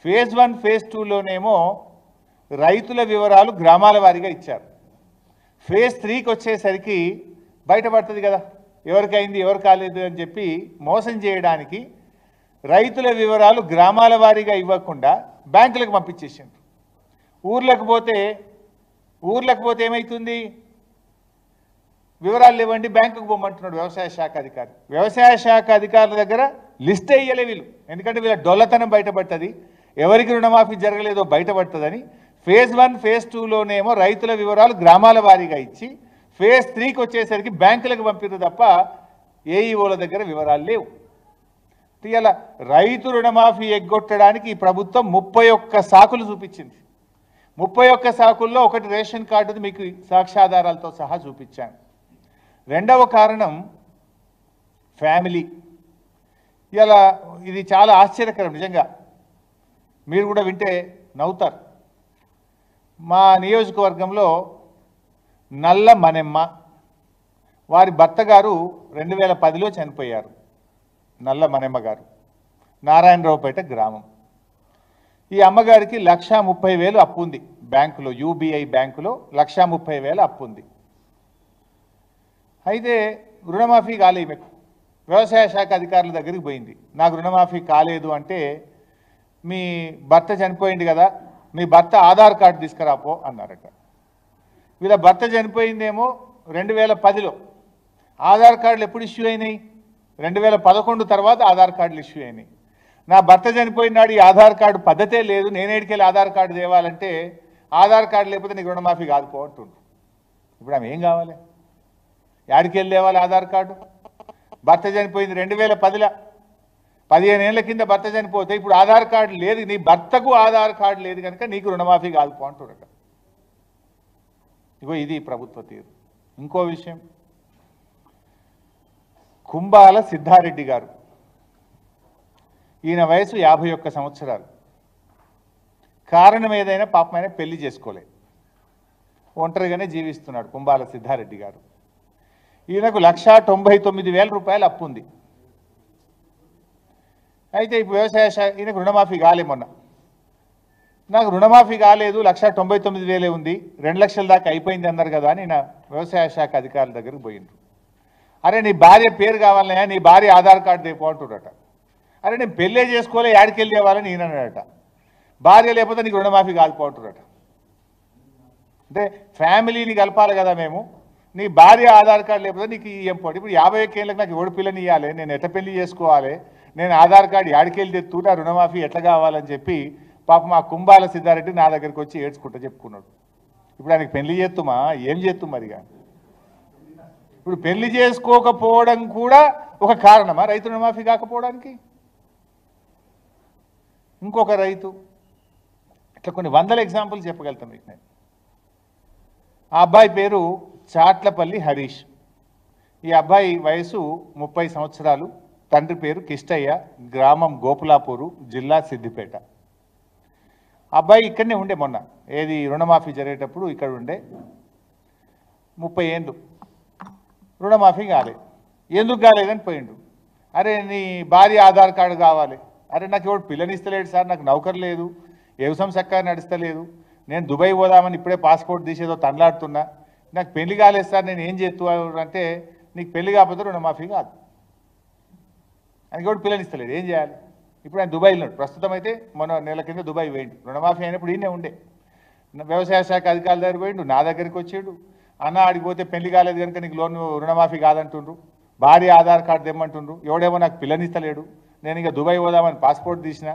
Phase 1 phase 2లోనేమో రైతుల వివరాలు గ్రామాల వారీగా ఇచ్చారు. ఫేజ్ 3కి వచ్చేసరికి బయటపడుతుంది కదా ఎవరికైంది ఎవరు కాలేదు అని చెప్పి మోసం చేయడానికి రైతుల వివరాలు గ్రామాల వారీగా ఇవ్వకుండా బ్యాంకులకు పంపించేసిండ్రు. ఊర్లకు పోతే ఏమవుతుంది? వివరాలు లేవండి బ్యాంకుకు పోమంటున్నాడు వ్యవసాయ శాఖ అధికారి. వ్యవసాయ శాఖ అధికారుల దగ్గర లిస్ట్ వేయలే వీళ్ళు, ఎందుకంటే వీళ్ళ డొల్లతనం బయటపడుతుంది, ఎవరికి రుణమాఫీ జరగలేదో బయటపడుతుందని. ఫేజ్ 1 ఫేజ్ 2లోనేమో రైతుల వివరాలు గ్రామాల వారీగా ఇచ్చి ఫేజ్ 3కి వచ్చేసరికి బ్యాంకులకు పంపిరు తప్ప ఏఈఓల దగ్గర వివరాలు లేవు. ఇలా రైతు రుణమాఫీ ఎగ్గొట్టడానికి ఈ ప్రభుత్వం 31 సాకులు చూపించింది. 31 సాకుల్లో ఒకటి రేషన్ కార్డుది మీకు సాక్ష్యాధారాలతో సహా చూపించాను. రెండవ కారణం ఫ్యామిలీ. ఇలా ఇది చాలా ఆశ్చర్యకరం, నిజంగా మీరు కూడా వింటే నవ్వుతారు. మా నియోజకవర్గంలో నల్ల మనెమ్మ వారి భర్త గారు 2010లో చనిపోయారు. నల్ల మనెమ్మ గారు నారాయణరావుపేట గ్రామం. ఈ అమ్మగారికి 1,30,000 అప్పు ఉంది బ్యాంకులో, యూబీఐ బ్యాంకులో 1,30,000 అప్పు ఉంది. అయితే రుణమాఫీ కాలే ఈమెకు. వ్యవసాయ శాఖ అధికారుల దగ్గరికి పోయింది, నాకు రుణమాఫీ కాలేదు అంటే, మీ భర్త చనిపోయింది కదా, మీ భర్త ఆధార్ కార్డు తీసుకురాపో అన్నారట. వీళ్ళ భర్త చనిపోయిందేమో 2010లో, ఆధార్ కార్డులు ఎప్పుడు ఇష్యూ అయినాయి? 2011 తర్వాత ఆధార్ కార్డులు ఇష్యూ అయినాయి. నా భర్త చనిపోయినాడు, ఈ ఆధార్ కార్డు పద్ధతే లేదు, నేనేడికెళ్ళి ఆధార్ కార్డు తేవాలంటే, ఆధార్ కార్డు లేకపోతే నీకు రుణమాఫీ కాదుపో అంటుండ్రు. ఇప్పుడు ఆమె ఏం కావాలి? యాడికెళ్ళి తేవాలి ఆధార్ కార్డు? భర్త చనిపోయింది 2010లో, 15 ఏళ్ల కింద భర్త చనిపోతే ఇప్పుడు ఆధార్ కార్డు లేదు, నీ భర్తకు ఆధార్ కార్డు లేదు కనుక నీకు రుణమాఫీ కాదుపో అంటున్నారట. ఇగో ఇది ప్రభుత్వ తీరు. ఇంకో విషయం, కుంబాల సిద్ధారెడ్డి గారు, ఈయన వయసు 51 సంవత్సరాలు. కారణం ఏదైనా పాపమైన పెళ్లి చేసుకోలే, ఒంటరిగానే జీవిస్తున్నాడు కుంబాల సిద్ధారెడ్డి గారు. ఈయనకు 1,99,000 రూపాయలు అప్పు ఉంది. అయితే ఇప్పుడు వ్యవసాయ శాఖ ఈయనకు రుణమాఫీ కాలే. మొన్న నాకు రుణమాఫీ కాలేదు, 1,99,000 ఉంది, 2 లక్షల దాకా అయిపోయింది అన్నారు కదా అని నా వ్యవసాయ శాఖ అధికారుల దగ్గరికి పోయిండ్రు. అరే నీ భార్య పేరు కావాలన్నా, నీ భార్య ఆధార్ కార్డు రేపు అంటుడట. అరే నేను పెళ్ళే చేసుకోలే, యాడికెళ్ళి తేవాలని ఈయన అన్నాడట. భార్య లేకపోతే నీకు రుణమాఫీ కాలిపోతుండట. అంటే ఫ్యామిలీని కలపాలి కదా మేము, నీ భార్య ఆధార్ కార్డు లేకపోతే నీకు ఏం పోటీ. ఇప్పుడు 51 ఏళ్ళకి నాకు ఎవడు పిల్లని ఇవ్వాలి, నేను ఎట్ట పెళ్లి చేసుకోవాలి, నేను ఆధార్ కార్డు యాడికెళ్ళి తెత్తున్నా, రుణమాఫీ ఎట్లా కావాలని చెప్పి పాప మా కుంబాల సిద్ధారెడ్డి నా దగ్గరికి వచ్చి ఏడ్చుకుంటూ చెప్పుకున్నాడు. ఇప్పుడు ఆయనకి పెళ్లి చేస్తుమా ఏం చేస్తూ మరిగా? ఇప్పుడు పెళ్లి చేసుకోకపోవడం కూడా ఒక కారణమా రైతు రుణమాఫీ కాకపోవడానికి? ఇంకొక రైతు, ఇట్లా కొన్ని వందల ఎగ్జాంపుల్స్ చెప్పగలుగుతాం మీకు నేను. ఆ అబ్బాయి పేరు చాట్లపల్లి హరీష్. ఈ అబ్బాయి వయసు 30 సంవత్సరాలు. తండ్రి పేరు కిష్టయ్య, గ్రామం గోపులాపూరు, జిల్లా సిద్దిపేట. అబ్బాయి ఇక్కడనే ఉండే, మొన్న ఏది రుణమాఫీ జరిగేటప్పుడు ఇక్కడ ఉండే. 30 ఏళ్ళు రుణమాఫీ కాలేదు. ఎందుకు కాలేదని పోయిండు. అరే నీ భార్య ఆధార్ కార్డు కావాలి. అరే నాకు ఎవడు పిల్లనిస్తలేడు సార్, నాకు నౌకరు లేదు, వ్యవసాయం చక్కగా నడుస్తలేదు, నేను దుబాయ్ పోదామని ఇప్పుడే పాస్పోర్ట్ తీసేదో తండ్లాడుతున్నా, నాకు పెళ్లి కాలేదు సార్, నేను ఏం చేస్తున్నాను అంటే, నీకు పెళ్లి కాకపోతే రుణమాఫీ కాదు. ఆయనకి ఎవడు పిల్లనిస్తలేడు, ఏం చేయాలి? ఇప్పుడు ఆయన దుబాయ్లో ఉన్నాడు. ప్రస్తుతం అయితే మొన్న నెల కింద దుబాయ్ పోయిండు. రుణమాఫీ అయినప్పుడు ఈయనే ఉండే. వ్యవసాయ శాఖ అధికారుల దగ్గర పోయిండు, నా దగ్గరికి వచ్చాడు. అన్న ఆడిపోతే పెళ్లి కాలేదు కనుక నీకు లోన్ రుణమాఫీ కాదంటుండ్రు, భార్య ఆధార్ కార్డు తెమ్మంటుండ్రు, ఎవడేమో నాకు పిల్లనిస్తలేడు, నేను ఇక దుబాయ్ పోదామని పాస్పోర్ట్ తీసిన,